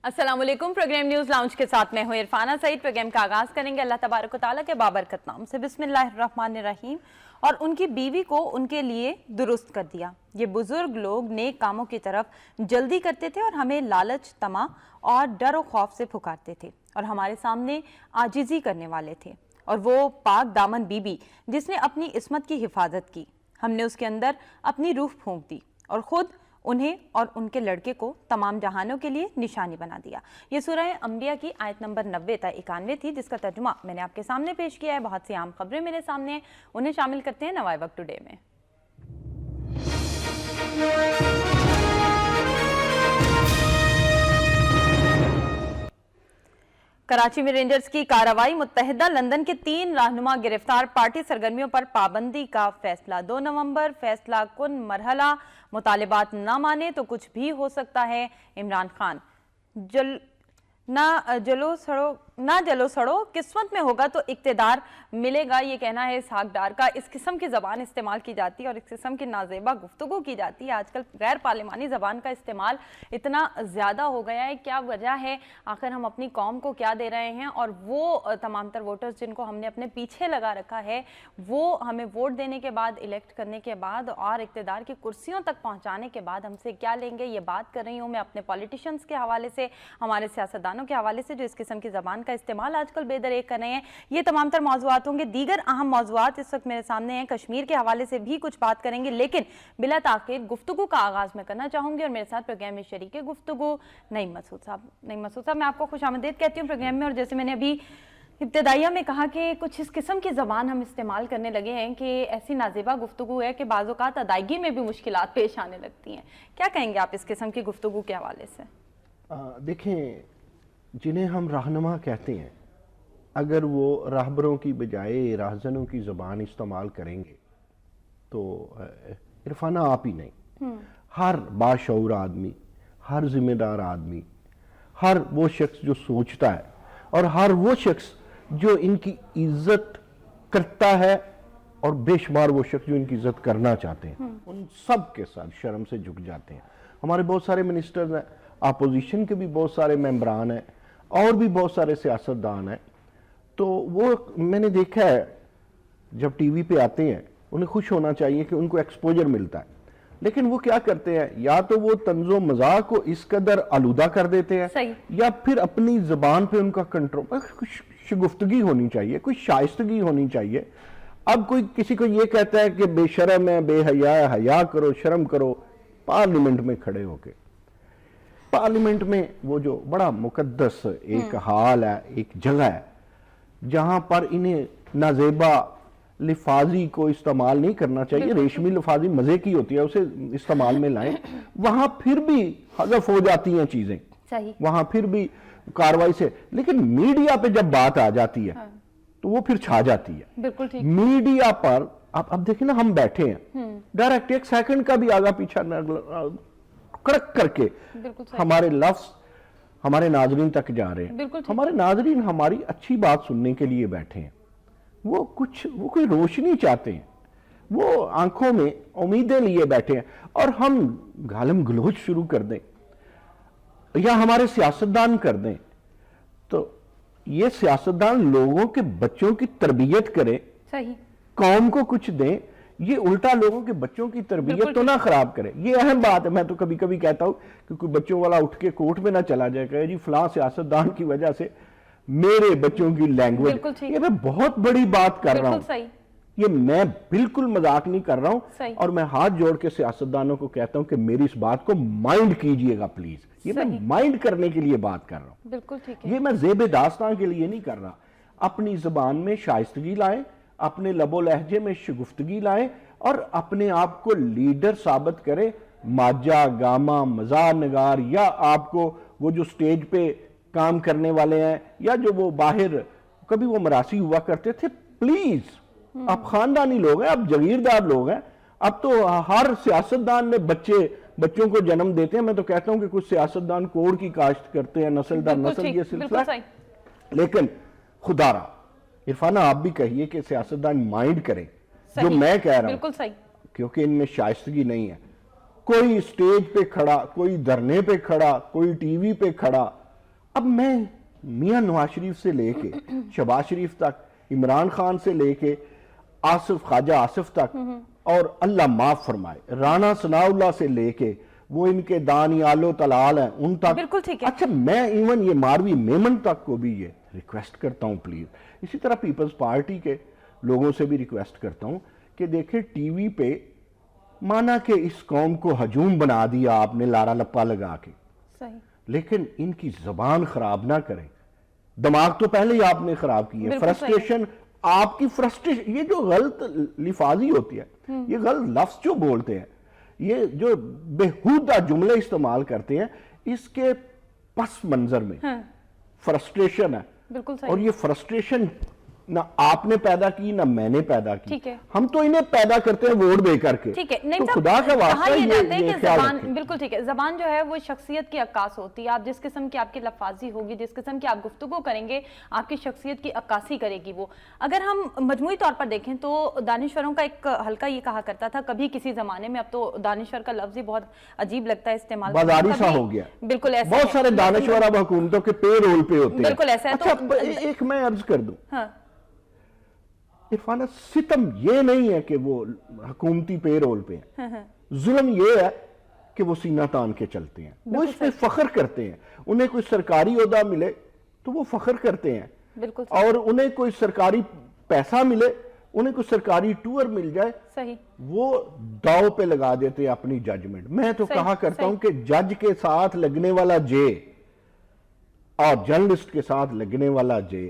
السلام علیکم. Programme news lounge کے ساتھ میں ہوں عرفانہ سعید. پروگرام کا آغاز کریں گے اللہ تبارک و تعالیٰ کے بابرکت نام سے. بسم اللہ الرحمن الرحیم. اور ان کی بیوی کو ان کے لیے درست کر دیا. یہ بزرگ لوگ نیک کاموں کی طرف جلدی کرتے تھے اور ہمیں لالچ، طمع اور ڈر و خوف سے پکارتے تھے اور ہمارے سامنے عاجزی کرنے والے تھے. اور وہ پاک دامن بی بی جس نے اپنی عصمت کی حفاظت کی، ہم نے اس کے اندر اپنی روح پھونک دی اور خود انہیں اور ان کے لڑکے کو تمام جہانوں کے لیے نشانی بنا دیا. یہ سورہ انبیاء کی آیت نمبر 90 تا 91 تھی، جس کا ترجمہ میں نے آپ کے سامنے پیش کیا ہے. بہت سی عام خبریں میرے سامنے ہیں، انہیں شامل کرتے ہیں نوائے وقت ٹوڈے میں. کراچی میں رینجرز کی کارروائی، متحدہ لندن کے 3 رہنما گرفتار. پارٹی سرگرمیوں پر پابندی کا فیصلہ 2 نومبر. فیصلہ کن مرحلہ، مطالبات نہ مانے تو کچھ بھی ہو سکتا ہے. عمران خان نہ جلو سڑو، قسمت میں ہوگا تو اقتدار ملے گا، یہ کہنا ہے اسحاق ڈار کا. اس قسم کی زبان استعمال کی جاتی ہے اور اس قسم کی نازیبہ گفتگو کی جاتی ہے. آج کل غیر پارلیمانی زبان کا استعمال اتنا زیادہ ہو گیا ہے. کیا وجہ ہے؟ آخر ہم اپنی قوم کو کیا دے رہے ہیں؟ اور وہ تمام تر ووٹرز جن کو ہم نے اپنے پیچھے لگا رکھا ہے، وہ ہمیں ووٹ دینے کے بعد، الیکٹ کرنے کے بعد اور اقتدار کی کرسیوں تک پہنچانے کے بعد ہم سے کیا لیں گے؟ یہ بات کر رہی ہوں میں اپنے پولیٹیشنز کے حوالے سے، ہمارے سیاستدانوں کے حوالے سے جو اس قسم کی زبان کا استعمال آج کل بے دریغ کر رہے ہیں. یہ تمام تر موضوعات ہوں گے. دیگر اہم موضوعات اس وقت میرے سامنے ہیں. کشمیر کے حوالے سے بھی کچھ بات کریں گے، لیکن بلا تاخیر گفتگو کا آغاز میں کرنا چاہوں گی اور میرے ساتھ پروگرام میں شریک گفتگو نعیم مسعود صاحب. نعیم مسعود صاحب، میں آپ کو خوش آمدید کہتی ہوں پروگرام میں. اور جیسے میں نے ابھی ابتدائیہ میں کہا کہ کچھ اس قسم کی زبان ہم استعمال کرنے لگے ہیں کہ ایسی نازیبہ گفتگو ہے کہ بعض اوقات ادائیگی میں بھی مشکلات پیش آنے لگتی ہیں. کیا کہیں گے آپ اس قسم کی گفتگو کے حوالے سے؟ دیکھیں، جنہیں ہم رہنما کہتے ہیں، اگر وہ راہبروں کی بجائے راہزنوں کی زبان استعمال کریں گے تو عرفانہ آپ ہی نہیں، ہر باشعور آدمی، ہر ذمہ دار آدمی، ہر وہ شخص جو سوچتا ہے اور ہر وہ شخص جو ان کی عزت کرتا ہے اور بے شمار وہ شخص جو ان کی عزت کرنا چاہتے ہیں، ان سب کے ساتھ شرم سے جھک جاتے ہیں. ہمارے بہت سارے منسٹرز ہیں، اپوزیشن کے بھی بہت سارے ممبران ہیں اور بھی بہت سارے سیاستدان ہیں. تو وہ میں نے دیکھا ہے جب ٹی وی پہ آتے ہیں انہیں خوش ہونا چاہیے کہ ان کو ایکسپوجر ملتا ہے، لیکن وہ کیا کرتے ہیں؟ یا تو وہ طنز و مزاح کو اس قدر آلودہ کر دیتے ہیں یا پھر اپنی زبان پہ ان کا کنٹرول. کچھ شگفتگی ہونی چاہیے، کوئی شائستگی ہونی چاہیے. اب کوئی کسی کو یہ کہتا ہے کہ بے شرم ہے، بے حیا ہے، حیا کرو، شرم کرو. پارلیمنٹ میں کھڑے ہو کے، پارلیمنٹ میں وہ جو بڑا مقدس ایک حال ہے، ایک جگہ ہے جہاں پر انہیں نازیبہ لفاظی کو استعمال نہیں کرنا چاہیے. ریشمی لفاظی مزے کی ہوتی ہے، اسے استعمال میں لائیں. وہاں پھر بھی حذف ہو جاتی ہیں چیزیں، وہاں پھر بھی کاروائی سے. لیکن میڈیا پہ جب بات آ جاتی ہے تو وہ پھر چھا جاتی ہے. میڈیا پر اب دیکھیں نا، ہم بیٹھے ہیں ڈائریکٹ 1 سیکنڈ کا بھی آگا پیچھا کڑک کر کے ہمارے لفظ ہمارے ناظرین تک جا رہے ہیں. ہمارے ناظرین ہماری اچھی بات سننے کے لیے بیٹھے ہیں، وہ کوئی روشنی چاہتے ہیں، وہ آنکھوں میں امیدیں لیے بیٹھے ہیں. اور ہم گالم گلوچ شروع کر دیں یا ہمارے سیاستدان کر دیں تو یہ سیاستدان لوگوں کے بچوں کی تربیت کریں، قوم کو کچھ دیں، یہ الٹا لوگوں کے بچوں کی تربیت تو نہ خراب کرے. یہ اہم بات ہے. میں تو کبھی کبھی کہتا ہوں کہ کوئی بچوں والا اٹھ کے کورٹ میں نہ چلا جائے کہ جی فلاں سیاستدان کی وجہ سے میرے بچوں کی لینگویج. یہ میں بہت بڑی بات کر رہا ہوں، یہ میں بالکل مذاق نہیں کر رہا ہوں. اور میں ہاتھ جوڑ کے سیاستدانوں کو کہتا ہوں کہ میری اس بات کو مائنڈ کیجئے گا پلیز. یہ میں مائنڈ کرنے کے لیے بات کر رہا ہوں، یہ میں زیب داستان کے لیے نہیں کر رہا. اپنی زبان میں شائستگی لائیں، اپنے لب و لہجے میں شگفتگی لائیں اور اپنے آپ کو لیڈر ثابت کریں. ماجہ، گاما، مزاح نگار، یا آپ کو وہ جو سٹیج پہ کام کرنے والے ہیں یا جو وہ باہر کبھی وہ مراسی ہوا کرتے تھے، پلیز آپ خاندانی لوگ ہیں، آپ جگیردار لوگ ہیں. اب تو ہر سیاستدان میں بچوں کو جنم دیتے ہیں. میں تو کہتا ہوں کہ کچھ سیاستدان کوڑ کی کاشت کرتے ہیں، نسل در نسل یہ سلسلہ. لیکن خدا را عرفانہ آپ بھی کہیے کہ سیاستدان مائنڈ کریں جو میں کہہ رہا ہوں، کیونکہ ان میں شائستگی نہیں ہے. کوئی سٹیج پہ کھڑا، کوئی دھرنے پہ کھڑا، کوئی ٹی وی پہ کھڑا اب میں میاں نواز شریف سے لے کے شہباز شریف تک، عمران خان سے لے کے خواجہ آصف تک، اور اللہ معاف فرمائے رانا ثناء اللہ سے لے کے وہ ان کے دانیال و طلال ہیں ان تک، بالکل ٹھیک ہے. اچھا میں ایون یہ ماروی میمن تک کو بھی یہ ریکویسٹ کرتا ہوں پلیز، اسی طرح پیپلز پارٹی کے لوگوں سے بھی ریکویسٹ کرتا ہوں کہ دیکھیں ٹی وی پہ مانا کہ اس قوم کو ہجوم بنا دیا آپ نے لارا لپا لگا کے، صحیح. لیکن ان کی زبان خراب نہ کریں. دماغ تو پہلے ہی آپ نے خراب کی ہے. فرسٹریشن، آپ کی فرسٹریشن، یہ جو غلط لفاظی ہوتی ہے، یہ غلط لفظ جو بولتے ہیں، یہ جو بےہودہ جملے استعمال کرتے ہیں، اس کے پس منظر میں فرسٹریشن ہے. بالکل صحیح. اور یہ فرسٹریشن نہ آپ نے پیدا کی نہ میں نے پیدا کی. ٹھیک ہے. ہم تو انہیں پیدا کرتے ہیں ووٹ دے کر کے. ٹھیک ہے. تو خدا کا واسطہ یہ خیال رکھیں. بالکل ٹھیک ہے. زبان جو ہے وہ شخصیت کی عکاس ہوتی ہے. آپ جس قسم کی آپ کی لفاظی ہوگی، جس قسم کی آپ گفتگو کریں گے، آپ کی شخصیت کی عکاسی کرے گی وہ. اگر ہم مجموعی طور پر دیکھیں تو دانشوروں کا ایک حلقہ یہ کہا کرتا تھا کبھی کسی زمانے میں، اب تو دانشور کا لفظ ہی بہت عجیب لگتا ہے استعمال، بازاری سا ہو گیا. بالکل ایسا. بہت سارے دانشور اب حکومتوں کے پے رول پہ ہوتے ہیں. بالکل ایسا ہے. اچھا ایک میں عرض کر دوں، ہاں عرفانہ، ستم یہ نہیں ہے کہ وہ حکومتی پے رول پہ ہیں. ظلم یہ ہے کہ وہ سینہ تان کے چلتے ہیں. وہ اس پہ فخر کرتے ہیں. انہیں کوئی سرکاری عہدہ ملے تو وہ فخر کرتے ہیں. بالکل. اور انہیں کوئی سرکاری پیسہ ملے، انہیں کوئی سرکاری ٹور مل جائے، صحیح، وہ داؤ پہ لگا دیتے ہیں اپنی ججمنٹ. میں تو کہا کرتا ہوں کہ جج کے ساتھ لگنے والا جے اور جرنلسٹ کے ساتھ لگنے والا جے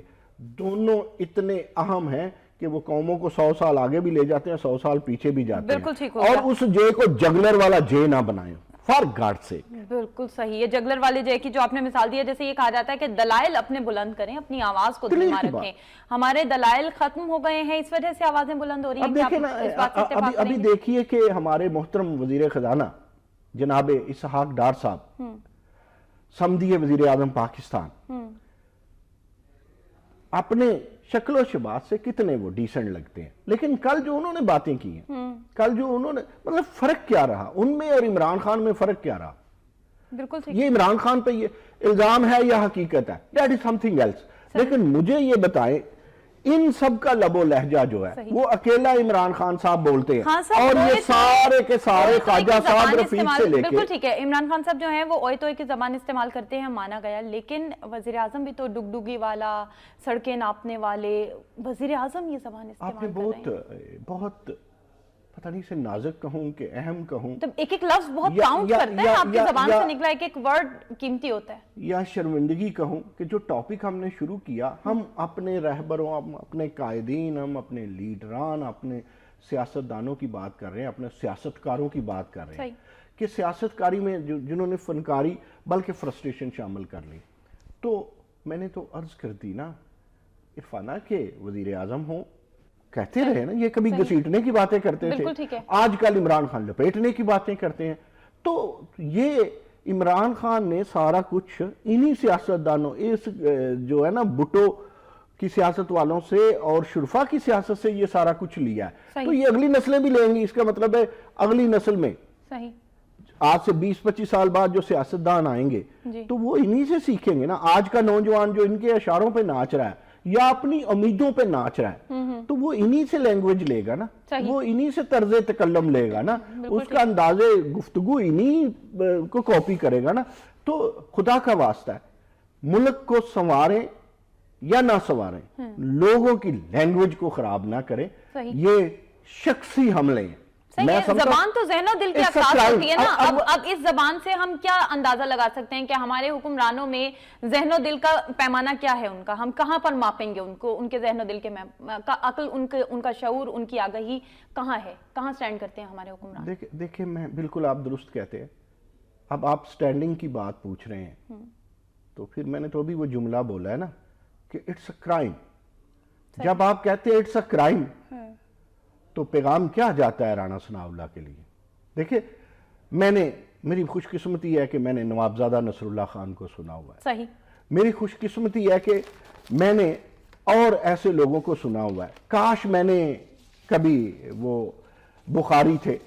دونوں اتنے اہم ہیں کہ وہ قوموں کو 100 سال آگے بھی لے جاتے ہیں، 100 سال پیچھے بھی جاتے ہیں. بالکل ٹھیک ہوگا. اور اس جے کو جگلر والا جے نہ بنائیں، فار گاڈ سے. بالکل صحیح ہے. جگلر والے جے کی جو آپ نے مثال دی ہے، جیسے یہ کہا جاتا ہے کہ دلائل اپنے بلند کریں، اپنی آواز کو دھیما رکھیں. ہمارے دلائل ختم ہو گئے ہیں، اس وجہ سے آوازیں بلند ہو رہی ہیں. اب دیکھیں نا، ابھی دیکھیے کہ ہمارے محترم وزیر خزانہ جناب اسحاق ڈار صاحب، سمدی وزیر اعظم پاکستان، اپنے شکل و شباہت سے کتنے وہ ڈیسنٹ لگتے ہیں، لیکن کل جو انہوں نے باتیں کی ہیں، کل جو انہوں نے مطلب فرق کیا رہا ان میں اور عمران خان میں؟ فرق کیا رہا؟ بالکل ٹھیک. یہ عمران خان پہ یہ الزام ہے یا حقیقت ہے؟ That is something else. لیکن مجھے یہ بتائیں، ان سب کا لب و لہجہ جو ہے وہ اکیلا عمران خان صاحب بولتے ہیں، اور یہ سارے کے سارے خواجہ صاحب رفیق سے لے کے. بالکل ٹھیک ہے. عمران خان صاحب جو ہیں وہ اوئے توئے کی زبان استعمال کرتے ہیں، مانا گیا، لیکن وزیر اعظم بھی تو ڈگڈگی والا، سڑکیں ناپنے والے، وزیر اعظم یہ زبان استعمال کر رہے ہیں. آپ نے بہت پتہ نہیں سے نازک کہوں کہ اہم کہوں، ایک ایک لفظ بہت کاؤنٹ کرتا ہے، آپ کی زبان سے نکلا ایک ایک ورڈ قیمتی ہوتا ہے. یا شرمندگی کہوں کہ جو ٹاپک ہم نے شروع کیا، ہم اپنے رہبروں، اپنے قائدین، ہم اپنے لیڈران، اپنے سیاستدانوں کی بات کر رہے ہیں، اپنے سیاستکاروں کی بات کر رہے ہیں کہ سیاستکاری میں جنہوں نے فنکاری بلکہ فرسٹریشن شامل کر لی. تو میں نے تو عرض کر دی نا عرفانہ کہ وزیر اعظم ہوں، کہتے رہے نا، یہ کبھی گھسیٹنے کی باتیں کرتے تھے، آج کل عمران خان لپیٹنے کی باتیں کرتے ہیں. تو یہ عمران خان نے سارا کچھ انہی سیاستدانوں، اس جو ہے نا بھٹو کی سیاست والوں سے اور شرفا کی سیاست سے یہ سارا کچھ لیا ہے. تو یہ اگلی نسلیں بھی لیں گی. اس کا مطلب ہے اگلی نسل میں آج سے 20-25 سال بعد جو سیاستدان آئیں گے تو وہ انہی سے سیکھیں گے نا. آج کا نوجوان جو ان کے اشاروں پہ ناچ رہا ہے یا اپنی امیدوں پہ ناچ رہا ہے، تو وہ انہی سے لینگویج لے گا نا، وہ انہی سے طرز تکلم لے گا نا، اس کا انداز گفتگو انہی کو کاپی کرے گا نا. تو خدا کا واسطہ ہے، ملک کو سنواریں یا نہ سنواریں، لوگوں کی لینگویج کو خراب نہ کریں. یہ شخصی حملے ہیں. زبان تو ذہن و دل کی عکاس ہوتی ہے نا. اب اس زبان سے ہم کیا اندازہ لگا سکتے ہیں کہ ہمارے حکمرانوں میں ذہن و دل کا پیمانہ کیا ہے ان کا؟ ہم کہاں پر ماپیں گے ان کو؟ ان کے ذہن و دل کے عقل، ان کا شعور، ان کی آگہی کہاں ہے؟ کہاں سٹینڈ کرتے ہیں ہمارے حکمران؟ دیکھیں میں بالکل آپ درست کہتے ہیں. اب آپ سٹینڈنگ کی بات پوچھ رہے ہیں تو پھر میں نے تو ابھی وہ جملہ بولا ہے نا کہ اٹس اے کرائم. جب آپ کہتے ہیں اٹس اے کرائم تو پیغام کیا جاتا ہے رانا ثناء اللہ کے لیے؟ دیکھیں میری خوش قسمتی ہے کہ میں نے نوابزادہ نصر اللہ خان کو سنا ہوا ہے. صحیح. میری خوش قسمتی ہے کہ میں نے اور ایسے لوگوں کو سنا ہوا ہے. کاش میں نے کبھی وہ بخاری تھے،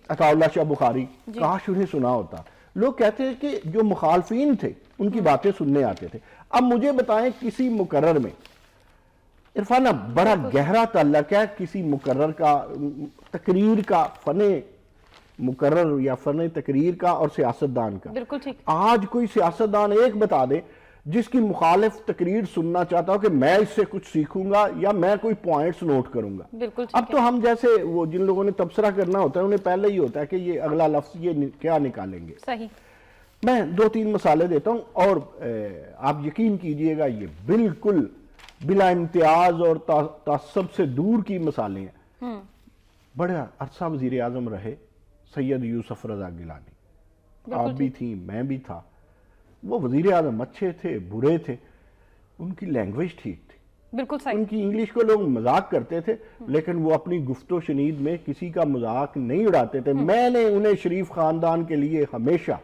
عطا اللہ شاہ بخاری، کاش انہیں سنا ہوتا. لوگ کہتے ہیں کہ جو مخالفین تھے ان کی باتیں سننے آتے تھے. اب مجھے بتائیں کسی مقرر میں عرفانہ بڑا گہرا تعلق ہے کسی مقرر کا تقریر کا فن مقرر یا فن تقریر کا اور سیاستدان کا. بالکل ٹھیک. آج کوئی سیاستدان ایک بتا دے جس کی مخالف تقریر سننا چاہتا ہو کہ میں اس سے کچھ سیکھوں گا یا میں کوئی پوائنٹس نوٹ کروں گا. بالکل ٹھیک. اب تو ہم جیسے وہ جن لوگوں نے تبصرہ کرنا ہوتا ہے انہیں پہلے ہی ہوتا ہے کہ یہ اگلا لفظ یہ کیا نکالیں گے. صحیح. میں 2-3 مثالیں دیتا ہوں اور آپ یقین کیجئے گا یہ بالکل بلا امتیاز اور تعصب سے دور کی مثالیں ہیں. بڑا عرصہ وزیر اعظم رہے سید یوسف رضا گیلانی. آپ بھی تھیں میں بھی تھا. وہ وزیر اعظم اچھے تھے برے تھے, ان کی لینگویج ٹھیک تھی. بالکل صحیح. ان کی انگلش کو لوگ مذاق کرتے تھے لیکن وہ اپنی گفت و شنید میں کسی کا مذاق نہیں اڑاتے تھے. میں نے انہیں شریف خاندان کے لیے ہمیشہ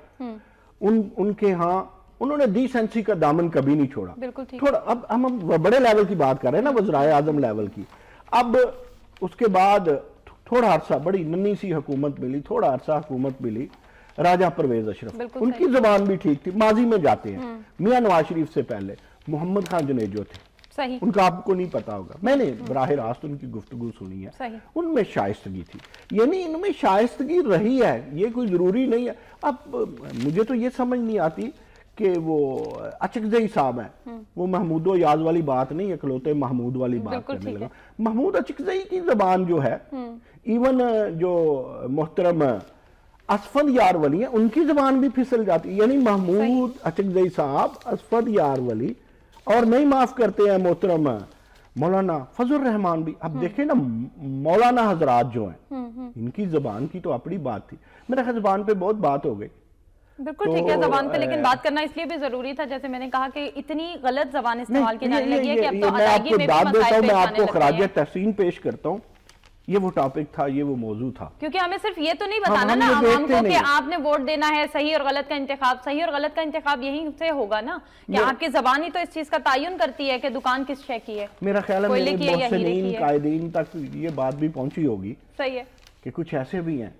ان کے ہاں انہوں نے ڈیسنسی کا دامن کبھی نہیں چھوڑا. بالکل ٹھیک. تھوڑا اب ہم بڑے لیول کی بات کر رہے ہیں نا, وزرائے اعظم لیول کی. اب اس کے بعد تھوڑا عرصہ بڑی ننھی سی حکومت ملی, تھوڑا عرصہ حکومت ملی راجہ پرویز اشرف. ان کی زبان بھی ٹھیک تھی. ماضی میں جاتے ہیں میاں نواز شریف سے پہلے محمد خان جنیجو تھے. صحیح. ان کا آپ کو نہیں پتا ہوگا, میں نے براہ راست ان کی گفتگو سنی ہے. صحیح. ان میں شائستگی تھی, یعنی ان میں شائستگی رہی ہے, یہ کوئی ضروری نہیں ہے. اب مجھے تو یہ سمجھ نہیں آتی کہ وہ اچکزئی صاحب ہیں, وہ محمود و یاز والی بات نہیں, اکلوتے محمود والی بات کرنے لگا. محمود اچکزئی کی زبان جو ہے, ایون جو محترم اسفند یار ولی ہیں ان کی زبان بھی پھسل جاتی ہے. یعنی محمود اچکزئی صاحب, اسفند یار ولی, اور نہیں معاف کرتے ہیں محترم مولانا فضل الرحمان بھی. اب دیکھیں نا مولانا حضرات جو ہیں ان کی زبان کی تو اپنی بات تھی. میرے خیال زبان پہ بہت بات ہو گئی. بالکل ٹھیک ہے زبان پہ, لیکن بات کرنا اس لیے بھی ضروری تھا جیسے میں نے کہا کہ اتنی غلط زبان استعمال کی جانے لگی ہے کہ اب تو ادائیگی میں بھی مسائل پیش آنے لگے ہیں. میں آپ کو خراج تحسین پیش کرتا ہوں, یہ وہ ٹاپک تھا, یہ وہ موضوع تھا. کیونکہ ہمیں صرف یہ تو نہیں بتانا نا عوام کو کہ آپ نے ووٹ دینا ہے, صحیح اور غلط کا انتخاب. صحیح اور غلط کا انتخاب یہیں سے ہوگا نا کہ آپ کی زبان ہی تو اس چیز کا تعین کرتی ہے کہ دکان کس شے کی ہے. میرا خیال ہے میرے محسنین قائدین تک یہ بات بھی پہنچی ہوگی. صحیح ہے کہ کچھ ایسے بھی ہیں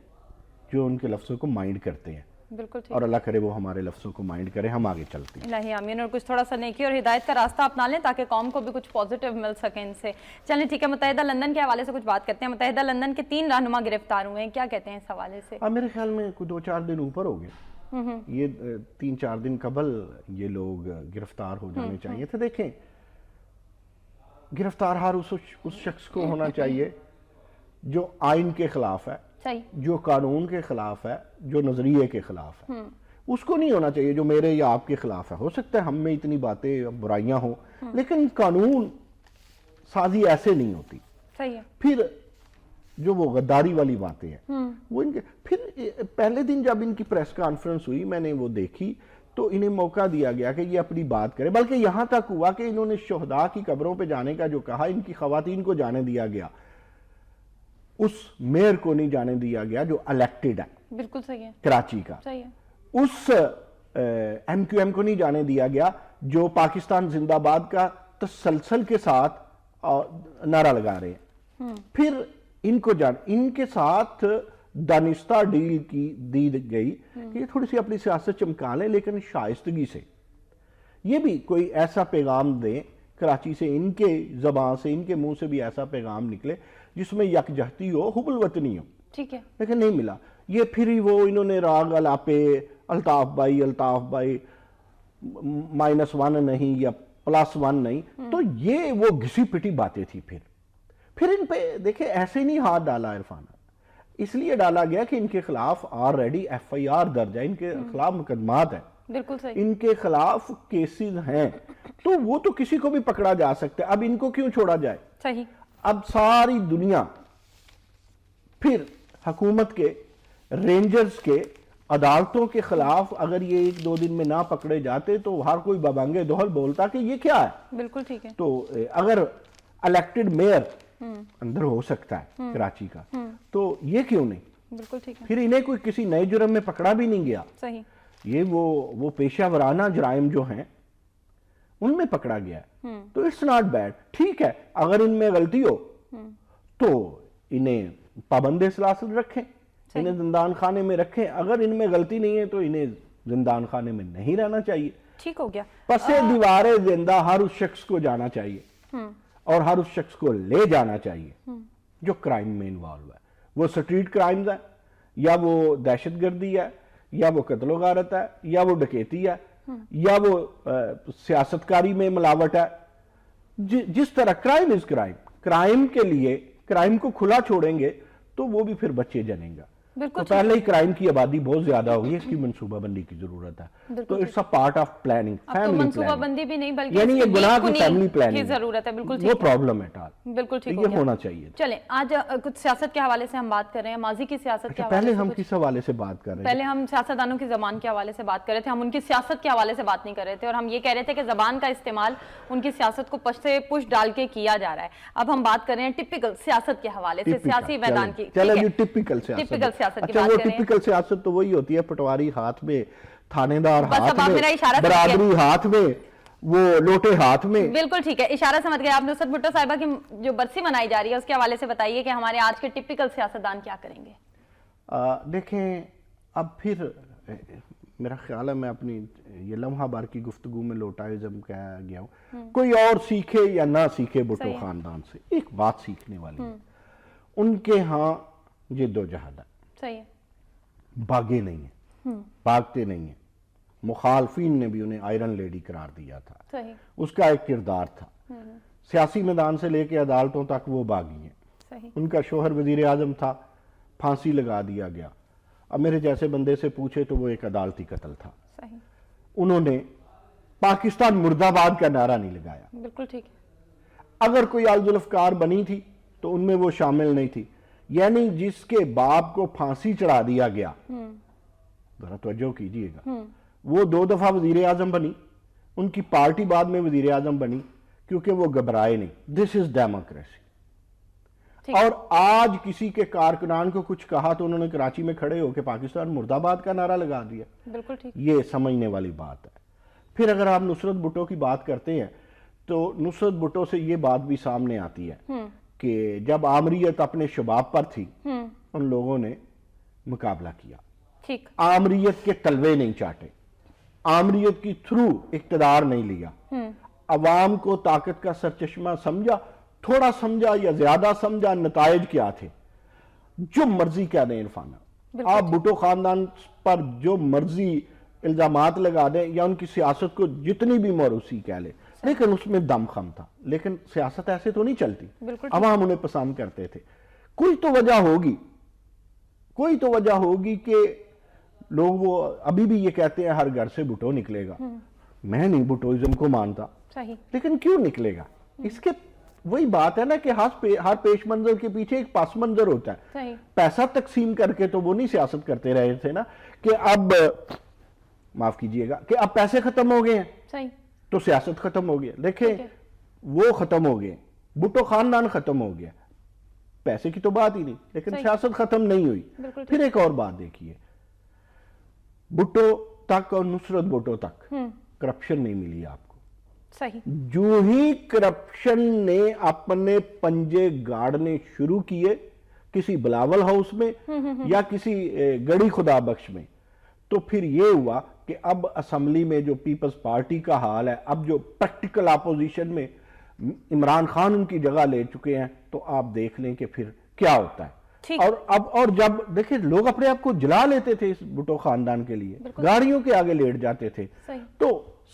جو ان کے لفظوں کو مائنڈ کرتے ہیں. بالکل ٹھیک. اور اللہ کرے وہ ہمارے لفظوں کو مائنڈ کرے, ہم آگے چلتے ہیں. الہی آمین. اور کچھ تھوڑا سا نیکی اور ہدایت کا راستہ اپنا لیں تاکہ قوم کو بھی کچھ پازیٹیو مل سکے ان سے. چلیں ٹھیک ہے, متحدہ لندن کے حوالے سے کچھ بات کرتے ہیں. متحدہ لندن کے 3 رہنما گرفتار ہوئے ہیں, کیا کہتے ہیں اس حوالے سے؟ میرے خیال میں کوئی 2-4 دن اوپر ہو گئے, یہ 3-4 دن قبل یہ لوگ گرفتار ہو جانے چاہیے تھے. دیکھیں گرفتار ہر اس شخص کو ہونا چاہیے جو آئین کے خلاف ہے, جو قانون کے خلاف ہے, جو نظریے کے خلاف ہے. اس کو نہیں ہونا چاہیے جو میرے یا آپ کے خلاف ہے. ہو سکتا ہے ہم میں اتنی باتیں برائیاں ہوں لیکن قانون سازی ایسے نہیں ہوتی. پھر جو وہ غداری والی باتیں ہیں وہ ان کے, پھر پہلے دن جب ان کی پریس کانفرنس ہوئی میں نے وہ دیکھی تو انہیں موقع دیا گیا کہ یہ اپنی بات کرے. بلکہ یہاں تک ہوا کہ انہوں نے شہداء کی قبروں پہ جانے کا جو کہا, ان کی خواتین کو جانے دیا گیا, اس میئر کو نہیں جانے دیا گیا جو الیکٹڈ ہے. بالکل صحیح ہے. کراچی کا. صحیح ہے. اس ایم کیو ایم کو نہیں جانے دیا گیا جو پاکستان زندہ باد کا تسلسل کے ساتھ نعرہ لگا رہے ہیں. پھر ان کو ان کے ساتھ دانستہ ڈیل کی دی گئی کہ یہ تھوڑی سی اپنی سیاست چمکا لیں لیکن شائستگی سے. یہ بھی کوئی ایسا پیغام دیں کراچی سے, ان کے زبان سے, ان کے منہ سے بھی ایسا پیغام نکلے جس میں یکجہتی ہو, حب الوطنی ہو. ٹھیک ہے. لیکن نہیں ملا. یہ پھر ہی وہ انہوں نے راگ الاپے, الطاف بھائی -1 نہیں یا +1 نہیں, تو یہ وہ گھسی پٹی باتیں تھی. پھر ان پہ دیکھیں ایسے نہیں ہاتھ ڈالا عرفانہ, اس لیے ڈالا گیا کہ ان کے خلاف آلریڈی FIR درج ہے, ان کے خلاف مقدمات ہیں. بالکل صحیح. ان کے خلاف کیسز ہیں تو وہ تو کسی کو بھی پکڑا جا سکتا ہے. اب ان کو کیوں چھوڑا جائے؟ صحیح. اب ساری دنیا پھر حکومت کے, رینجرز کے, عدالتوں کے خلاف اگر یہ 1-2 دن میں نہ پکڑے جاتے تو ہر کوئی ببانگے دہل بولتا کہ یہ کیا ہے. بالکل ٹھیک ہے. تو اگر الیکٹڈ میئر اندر ہو سکتا ہے کراچی کا تو یہ کیوں نہیں؟ بالکل ٹھیک ہے. پھر انہیں کوئی کسی نئے جرم میں پکڑا بھی نہیں گیا. صحیح. یہ وہ پیشہ ورانہ جرائم جو ہیں ان میں پکڑا گیا ہے تو اٹس ناٹ بیڈ. ٹھیک ہے, اگر ان میں غلطی ہو تو انہیں پابند سلاسل رکھیں, انہیں زندان خانے میں رکھیں. اگر ان میں غلطی نہیں ہے تو انہیں زندان خانے میں نہیں رہنا چاہیے. ٹھیک ہو گیا. پسے دیوار زندہ ہر اس شخص کو جانا چاہیے اور ہر اس شخص کو لے جانا چاہیے جو کرائم میں انوالو ہے. وہ سٹریٹ کرائمز ہے یا وہ دہشت گردی ہے یا وہ قتل و غارت ہے یا وہ ڈکیتی ہے یا وہ سیاست کاری میں ملاوٹ ہے. جس طرح کرائم از کرائم، کرائم کے لیے کرائم کو کھلا چھوڑیں گے تو وہ بھی پھر بچے جنیں گا. تو پہلے ہی کرائم کی آبادی بہت زیادہ ہوگی، اس کی منصوبہ بندی کی ضرورت ہے. تو it's a part of planning, family منصوبہ بندی بھی نہیں بلکہ یعنی یہ گناہ کی فیملی پلاننگ کی ضرورت ہے. بالکل وہ پرابلم ہے. بالکل ٹھیک یہ ہونا چاہیے. چلیں آج کچھ سیاست کے حوالے سے ہم بات کر رہے ہیں، ماضی کی سیاست کے حوالے پہلے سے. ہم کس حوالے سے بات کر رہے ہیں؟ پہلے ہم سیاستدانوں کی زبان کے حوالے سے بات کر رہے تھے، ہم ان کی سیاست کے حوالے سے بات نہیں کر رہے تھے، اور ہم یہ کہہ رہے تھے کہ زبان کا استعمال ان کی سیاست کو پش ڈال کے کیا جا رہا ہے. اب ہم بات کر رہے ہیں ٹپیکل سیاست کے حوالے سے، سیاسی میدان کی. چلیں جی ٹپیکل سیاست کی بات کر رہے ہیں. ٹپیکل سیاست تو وہی ہوتی ہے، پٹواری ہاتھ میں، تھانے دار ہاتھ میں، اشارہ برادری ہاتھ میں، وہ لوٹے ہاتھ میں. بالکل ٹھیک ہے، اشارہ سمجھ گئے آپ. نصرت بھٹو صاحبہ کی جو برسی منائی جا رہی ہے اس کے حوالے سے بتائیے کہ ہمارے آج کے ٹپیکل سیاستدان کیا کریں گے. دیکھیں اب پھر میرا خیال ہے میں اپنی یہ لمحہ بار کی گفتگو میں لوٹائزم کہہ گیا ہوں. کوئی اور سیکھے یا نہ سیکھے بھٹو خاندان سے ایک بات سیکھنے والی ہے، ان کے ہاں جد و جہد ہے. صحیح ہے. بھاگے نہیں ہیں، بھاگتے نہیں ہیں. مخالفین نے بھی انہیں آئرن لیڈی قرار دیا تھا. صحیح. اس کا ایک کردار تھا. سیاسی میدان سے لے کے عدالتوں تک وہ باغی ہیں. صحیح. ان کا شوہر وزیر اعظم تھا، پھانسی لگا دیا گیا. اب میرے جیسے بندے سے پوچھے تو وہ ایک عدالتی قتل تھا. صحیح. انہوں نے پاکستان مرد آباد کا نعرہ نہیں لگایا. بالکل ٹھیک ہے. اگر کوئی الذوالافکار بنی تھی تو ان میں وہ شامل نہیں تھی. یعنی جس کے باپ کو پھانسی چڑھا دیا گیا، ذرا توجہ کیجئے گا، وہ 2 دفعہ وزیر اعظم بنی، ان کی پارٹی بعد میں وزیر اعظم بنی کیونکہ وہ گھبرائے نہیں. دس از ڈیموکریسی. اور آج کسی کے کارکنان کو کچھ کہا تو انہوں نے کراچی میں کھڑے ہو کے پاکستان مرد آباد کا نعرہ لگا دیا. بالکل ٹھیک. یہ سمجھنے والی بات ہے. پھر اگر آپ نصرت بھٹو کی بات کرتے ہیں تو نصرت بھٹو سے یہ بات بھی سامنے آتی ہے کہ جب آمریت اپنے شباب پر تھی ان لوگوں نے مقابلہ کیا. ٹھیک. آمریت کے تلوے نہیں چاٹے، آمریت کی تھرو اقتدار نہیں لیا، عوام کو طاقت کا سرچشمہ سمجھا، تھوڑا سمجھا یا زیادہ سمجھا، نتائج کیا تھے جو مرضی کہہ دیں عرفانہ. آپ بھٹو خاندان پر جو مرضی الزامات لگا دیں یا ان کی سیاست کو جتنی بھی موروثی کہہ لیں، لیکن اس میں دم خم تھا. لیکن سیاست ایسے تو نہیں چلتی. عوام انہیں پسند کرتے تھے. کوئی تو وجہ ہوگی کہ لوگ وہ ابھی بھی یہ کہتے ہیں ہر گھر سے بھٹو نکلے گا. میں نہیں بھٹوازم کو مانتا، لیکن کیوں نکلے گا؟ اس کے وہی بات ہے نا کہ ہر پیش منظر کے پیچھے ایک پس منظر ہوتا ہے. پیسہ تقسیم کر کے تو وہ نہیں سیاست کرتے رہے تھے نا کہ اب معاف کیجئے گا کہ اب پیسے ختم ہو گئے ہیں تو سیاست ختم ہو گیا. دیکھیں وہ ختم ہو گئے، بھٹو خاندان ختم ہو گیا، پیسے کی تو بات ہی نہیں، لیکن سیاست ختم نہیں ہوئی. پھر ایک اور بات دیکھیے، بھٹو تک اور نصرت بھٹو تک کرپشن نہیں ملی آپ کو. جو ہی کرپشن نے اپنے پنجے گاڑنے شروع کیے کسی بلاول ہاؤس میں یا کسی گڑی خدا بخش میں، تو پھر یہ ہوا کہ اب اسمبلی میں جو پیپلز پارٹی کا حال ہے، اب جو پریکٹیکل اپوزیشن میں عمران خان ان کی جگہ لے چکے ہیں، تو آپ دیکھ لیں کہ پھر کیا ہوتا ہے. اور جب دیکھیں لوگ اپنے آپ کو جلا لیتے تھے اس بھٹو خاندان کے لیے، گاڑیوں کے آگے لیٹ جاتے تھے. تو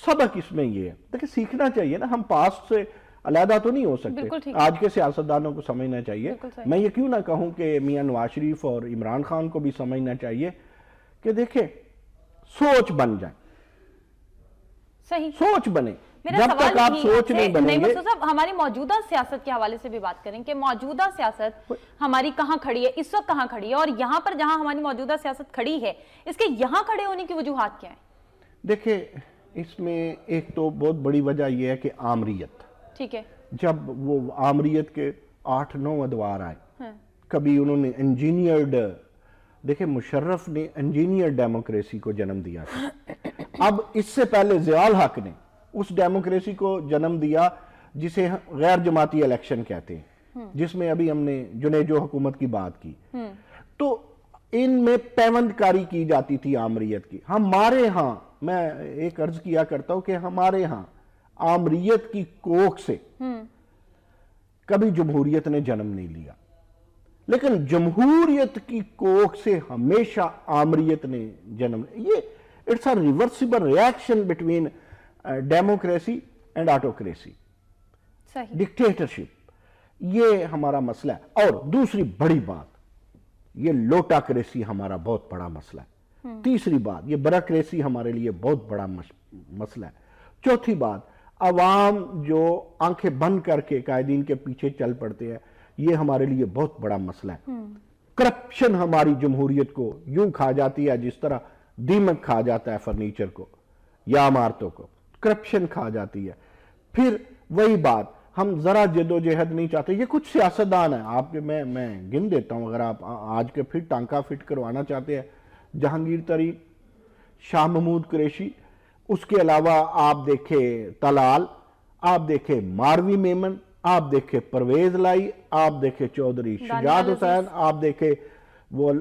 سبق اس میں یہ ہے، دیکھیں سیکھنا چاہیے نا، ہم پاسٹ سے علیحدہ تو نہیں ہو سکتے. آج کے سیاستدانوں کو سمجھنا چاہیے، میں یہ کیوں نہ کہوں کہ میاں نواز شریف اور عمران خان کو بھی سمجھنا چاہیے کہ دیکھیں سوچ بن جائے، سوچ بنے. جب تک آپ سوچ نہیں بنیں گے. ہماری موجودہ سیاست کے حوالے سے بھی بات کریں کہ موجودہ سیاست ہماری کہاں کھڑی ہے، اس وقت کہاں کھڑی ہے، اور یہاں پر جہاں ہماری موجودہ سیاست کھڑی ہے اس کے یہاں کھڑے ہونے کی وجوہات کیا ہیں؟ دیکھیں اس میں ایک تو بہت بڑی وجہ یہ ہے کہ آمریت. ٹھیک ہے. جب وہ آمریت کے 8-9 ادوار آئے، کبھی انہوں نے انجینئرڈ، دیکھیں مشرف نے انجینئرڈ ڈیموکریسی کو جنم دیا تھا. اب اس سے پہلے ضیاء الحق نے اس ڈیموکریسی کو جنم دیا جسے غیر جماعتی الیکشن کہتے ہیں، جس میں ابھی ہم نے جنیجو حکومت کی بات کی. تو ان میں پیوند کاری کی جاتی تھی آمریت کی. ہمارے ہاں میں ایک عرض کیا کرتا ہوں کہ ہمارے ہاں آمریت کی کوکھ سے کبھی جمہوریت نے جنم نہیں لیا، لیکن جمہوریت کی کوکھ سے ہمیشہ آمریت نے جنم لیا۔ یہ it's a reversible reaction between democracy and autocracy, صحیح، ڈکٹیٹرشپ، یہ ہمارا مسئلہ ہے۔ اور دوسری بڑی بات، یہ لوٹاکریسی ہمارا بہت بڑا مسئلہ ہے۔ تیسری بات، یہ برکریسی ہمارے لیے بہت بڑا مسئلہ ہے۔ چوتھی بات، عوام جو آنکھیں بند کر کے قائدین کے پیچھے چل پڑتے ہیں، یہ ہمارے لیے بہت بڑا مسئلہ ہے۔ کرپشن ہماری جمہوریت کو یوں کھا جاتی ہے جس طرح دیمک کھا جاتا ہے فرنیچر کو یا عمارتوں کو، کرپشن کھا جاتی ہے۔ پھر وہی بات، ہم ذرا جد و جہد نہیں چاہتے۔ یہ کچھ سیاستدان ہیں، آپ کے میں گن دیتا ہوں، اگر آپ آج کے پھر ٹانکا فٹ کروانا چاہتے ہیں، جہانگیر ترین، شاہ محمود قریشی، اس کے علاوہ آپ دیکھیں طلال، آپ دیکھیں ماروی میمن، آپ دیکھیں پرویز لائی، آپ دیکھیں چودھری شجاعت حسین، آپ دیکھیں وہ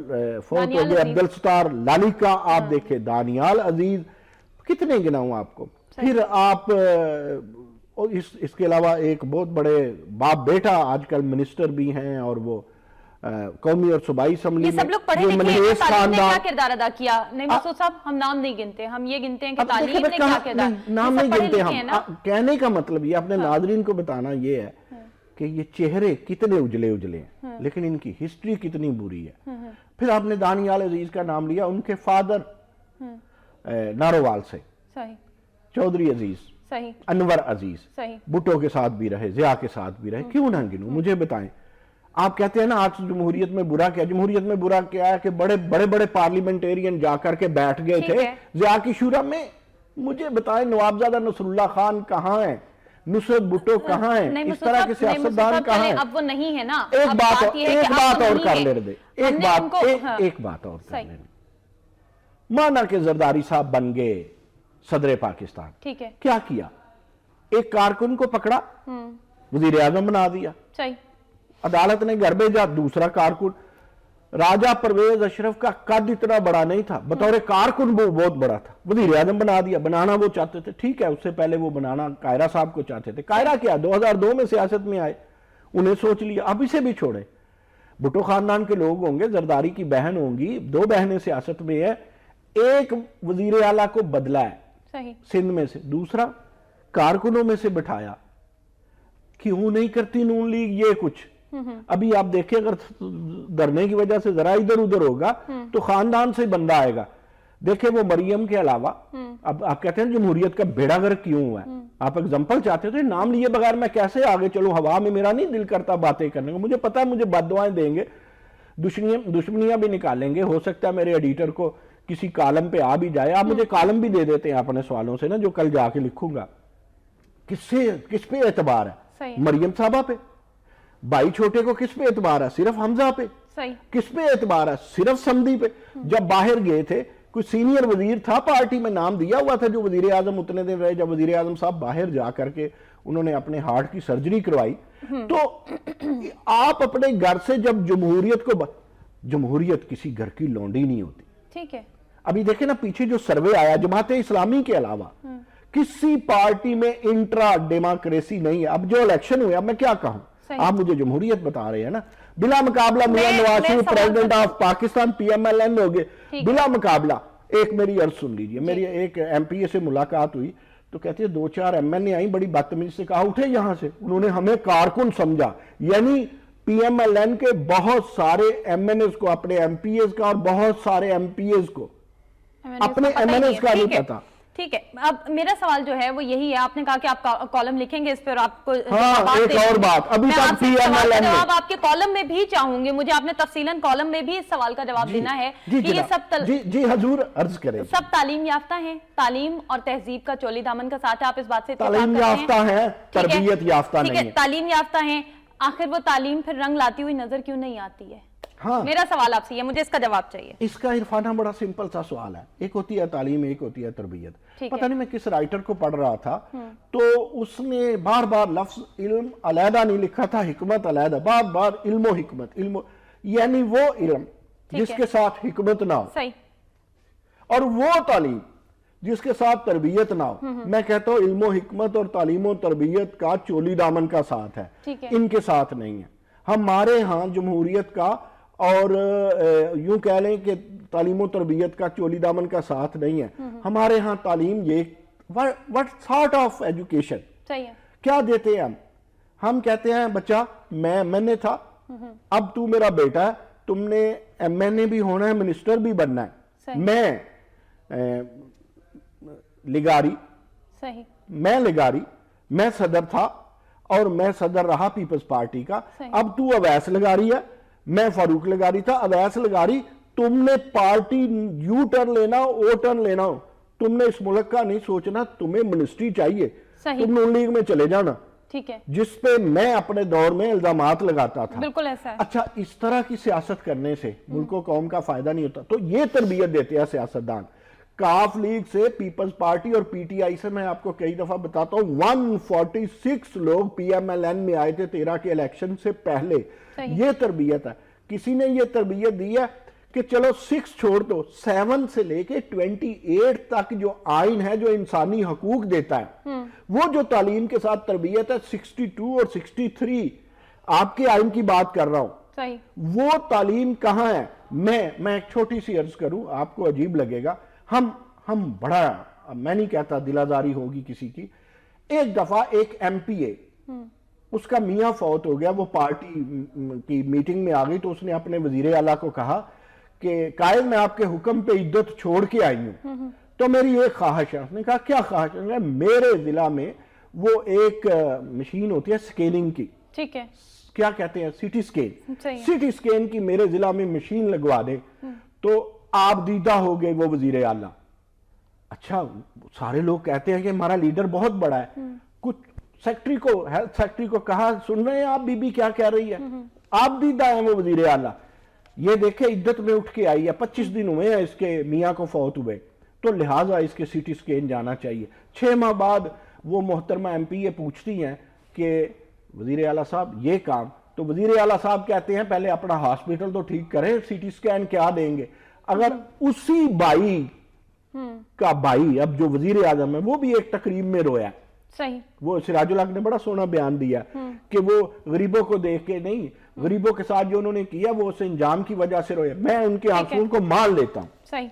فوت ہو گئے عبدالستار لالیکا، آپ دیکھیں دانیال عزیز، کتنے گناؤں آپ کو۔ پھر آپ اس کے علاوہ ایک بہت بڑے باپ بیٹا آج کل منسٹر بھی ہیں، اور وہ قومی اور صوبائی اسمبلی میں، یہ سب لوگ پڑھے لکھے ہیں، تعلیم نے کیا کردار ادا کیا؟ نہیں مسعود صاحب، ہم نام نہیں گنتے، ہم یہ گنتے ہیں کہ تعلیم نے کیا کردار۔ نام نہیں گنتے ہم، کہنے کا مطلب یہ اپنے ناظرین کو بتانا یہ ہے کہ یہ چہرے کتنے اجلے اجلے ہیں، لیکن ان کی ہسٹری کتنی بری ہے۔ پھر آپ نے دانیال عزیز کا نام لیا، ان کے فادر نارووال سے، چودھری عزیز، انور عزیز، بھٹو کے ساتھ بھی رہے، ضیاء کے ساتھ بھی رہے، کیوں نہ گنوں؟ مجھے بتائیں، آپ کہتے ہیں نا آج جمہوریت میں برا کیا؟ جمہوریت میں برا کیا ہے کہ بڑے بڑے پارلیمنٹیرین جا کر کے بیٹھ گئے تھے ضیاء کی شورا میں۔ مجھے بتائیں نوابزادہ نصر اللہ خان کہاں ہیں، نصرت بھٹو کہاں ہیں، اس طرح کے سیاستدان کہاں ہیں؟ اب وہ نہیں ہے نا۔ ایک بات اور کر لے دے، ایک بات اور کر لے، مانا کہ زرداری صاحب بن گئے صدر پاکستان، ٹھیک ہے، کیا کیا؟ ایک کارکن کو پکڑا، وزیر اعظم بنا دیا، عدالت نے گھر بھیجا دوسرا کارکن۔ راجہ پرویز اشرف کا قد اتنا بڑا نہیں تھا، بطور کارکن وہ بہت بڑا تھا، وزیر اعظم بنا دیا۔ بنانا وہ چاہتے تھے، ٹھیک ہے، اس سے پہلے وہ بنانا قائرہ صاحب کو چاہتے تھے۔ قائرہ کیا 2002 میں سیاست میں آئے، انہیں سوچ لیا اب اسے بھی چھوڑے۔ بھٹو خاندان کے لوگ ہوں گے، زرداری کی بہن ہوں گی، 2 بہنیں سیاست میں ہے، ایک وزیر اعلیٰ کو بدلا ہے سندھ میں سے، دوسرا کارکنوں میں سے بٹھایا۔ کیوں نہیں کرتی نون لیگ یہ کچھ؟ ابھی آپ دیکھیں اگر دھرنے کی وجہ سے ذرا ادھر ادھر ہوگا تو خاندان سے بندہ آئے گا۔ دیکھیں وہ مریم کے علاوہ، اب آپ کہتے ہیں جمہوریت کا بیڑا گرک کیوں ہوا ہے، آپ ایگزامپل چاہتے تھے، نام لیے بغیر میں کیسے آگے چلو؟ ہوا میں میرا نہیں دل کرتا باتیں کرنے کو، مجھے پتا ہے مجھے بد دعائیں دیں گے، دشمنیاں بھی نکالیں گے، ہو سکتا ہے میرے ایڈیٹر کو کسی کالم پہ آ بھی جائے، آپ مجھے کالم بھی دے دیتے ہیں اپنے سوالوں سے نا، جو کل جا کے لکھوں گا۔ کس پہ اعتبار ہے؟ مریم صاحبہ پہ۔ بھائی چھوٹے کو کس پہ اعتبار ہے؟ صرف حمزہ پہ۔ کس پہ اعتبار ہے؟ صرف سمدی پہ۔ جب باہر گئے تھے کوئی سینئر وزیر تھا پارٹی میں، نام دیا ہوا تھا جو وزیر اعظم اتنے دن رہے، جب وزیر اعظم صاحب باہر جا کر کے انہوں نے اپنے ہارٹ کی سرجری کروائی، تو آپ اپنے گھر سے جب جمہوریت کسی گھر کی لونڈی نہیں ہوتی، ٹھیک ہے۔ ابھی دیکھیں نا پیچھے جو سروے آیا، جماعت اسلامی کے علاوہ کسی پارٹی میں انٹرا ڈیموکریسی نہیں ہے۔ اب جو الیکشن ہوئے، اب میں کیا کہوں، آپ مجھے جمہوریت بتا رہے ہیں نا، بلا مقابلہ Mian Nawaz Sharif president of Pakistan P M L N ہو گئے بلا مقابلہ۔ ایک میری عرض سن لیجئے، میری ایک ایم پی اے سے ملاقات ہوئی تو کہتے ہیں 2-4 ایم این اے آئیں، بڑی بدتمیزی سے کہا اٹھے یہاں سے، انہوں نے ہمیں کارکن سمجھا، یعنی پی ایم ایل این کے بہت سارے ایم این ایز کو، اپنے ایم پی ایز کا اور بہت سارے ایم پی ایز کو اپنے ایم این ایز کا نہیں پتا۔ ٹھیک ہے، اب میرا سوال جو ہے وہ یہی ہے، آپ نے کہا کہ آپ کالم لکھیں گے اس پر، آپ کو ایک اور بات، ابھی تک پی ایم ایل این جواب آپ کے کالم میں بھی چاہوں گے، مجھے آپ نے تفصیلاً کالم میں بھی اس سوال کا جواب دینا ہے کہ یہ سب جی حضور عرض کریں، سب تعلیم یافتہ ہیں، تعلیم اور تہذیب کا چولی دامن کا ساتھ ہے، آپ اس بات سے تعلیم یافتہ ہیں، تربیت یافتہ نہیں ہے، تعلیم یافتہ ہیں، آخر وہ تعلیم پھر رنگ لاتی ہوئی نظر کیوں نہیں آتی ہے؟ میرا سوال آپ سے یہ، مجھے اس کا جواب چاہیے۔ اس کا عرفانہ بڑا سمپل سا سوال ہے، ایک ہوتی ہے تعلیم، ایک ہوتی ہے تربیت۔ پتہ نہیں میں کس رائٹر کو پڑھ رہا تھا تو اس نے بار بار لفظ علم علیحدہ نہیں لکھا تھا، حکمت علیحدہ، بار بار علم و حکمت، یعنی وہ علم جس کے ساتھ حکمت نہ ہو، اور وہ تعلیم جس کے ساتھ تربیت نہ ہو. میں کہتا ہوں علم و حکمت اور تعلیم و تربیت کا چولی دامن کا ساتھ ہے, ان کے ساتھ نہیں ہے. ہمارے ہاں جمہوریت کا اور یوں کہہ لیں کہ تعلیم و تربیت کا چولی دامن کا ساتھ نہیں ہے. ہمارے ہاں تعلیم یہ what sort of education کیا دیتے ہیں ہم کہتے ہیں بچہ میں نے تھا, اب تو میرا بیٹا ہے, تم نے ایم این اے بھی ہونا ہے, منسٹر بھی بننا ہے. میں لگاری, میں صدر تھا اور میں صدر رہا پیپلز پارٹی کا. اب تو اویس لگاری ہے, میں فاروق لگاری تھا. اویس لگاری, تم نے پارٹی یو ٹرن لینا او ٹرن لینا ہو, تم نے اس ملک کا نہیں سوچنا, تمہیں منسٹری چاہیے, تم نون لیگ میں چلے جانا, جس پہ میں اپنے دور میں الزامات لگاتا تھا. بالکل ایسا ہے. اچھا, اس طرح کی سیاست کرنے سے ملک و قوم کا فائدہ نہیں ہوتا. تو یہ تربیت دیتے ہیں سیاستدان. کاف لیگ سے, پیپلز پارٹی اور پی ٹی آئی سے میں آپ کو کئی دفعہ بتاتا ہوں 146 لوگ پی ایم ایل این میں آئے تھے 13 کے الیکشن سے پہلے. یہ تربیت ہے. کسی نے یہ تربیت دی ہے کہ چلو 6 چھوڑ دو, 7 سے لے کے 28 تک جو آئین ہے جو انسانی حقوق دیتا ہے, وہ جو تعلیم کے ساتھ تربیت ہے 62 اور 63 آپ کے آئین کی بات کر رہا ہوں, وہ تعلیم کہاں ہے. میں ایک چھوٹی سی عرض کروں, آپ کو عجیب لگے گا, ہم بڑا, میں نہیں کہتا دلاداری ہوگی کسی کی. ایک دفعہ ایک ایم پی اے, اس کا میاں فوت ہو گیا, وہ پارٹی کی میٹنگ میں آ گئی, تو اس نے اپنے وزیر اعلیٰ کو کہا کہ قائد میں آپ کے حکم پہ عدت چھوڑ کے آئی ہوں, تو میری ایک خواہش ہے. اس نے کہا کیا خواہش ہے؟ میرے ضلع میں وہ ایک مشین ہوتی ہے سکیننگ کی, کیا کہتے ہیں, سٹی سکین, سٹی سکین کی میرے ضلع میں مشین لگوا دے تو آپ دیدہ ہو گئے وہ وزیر اعلیٰ. اچھا, سارے لوگ کہتے ہیں کہ ہمارا لیڈر بہت بڑا ہے. کچھ سیکٹری کو, ہیلتھ سیکٹری کو کہا, سن رہے ہیں آپ بی بی کیا کہہ رہی ہے, آپ دیدہ ہیں وہ وزیر اعلیٰ. یہ دیکھیں عدت میں اٹھ کے آئی ہے, 25 دن ہوئے ہیں اس کے میاں کو فوت ہوئے, تو لہٰذا اس کے سی ٹی سکین جانا چاہیے. 6 ماہ بعد وہ محترمہ ایم پی یہ پوچھتی ہیں کہ وزیر اعلیٰ صاحب یہ کام, تو وزیر اعلیٰ صاحب کہتے ہیں پہلے اپنا ہاسپٹل تو ٹھیک کریں, سی ٹی سکین کیا دیں گے. اگر اسی بائی کا بھائی اب جو وزیر اعظم ہے وہ بھی ایک تقریب میں رویا, وہ سراج الحق نے بڑا سونا بیان دیا کہ وہ غریبوں کو دیکھ کے نہیں, غریبوں کے ساتھ جو انہوں نے کیا وہ اس انجام کی وجہ سے رویا. میں ان کے آنسوؤں کو مان لیتا ہوں.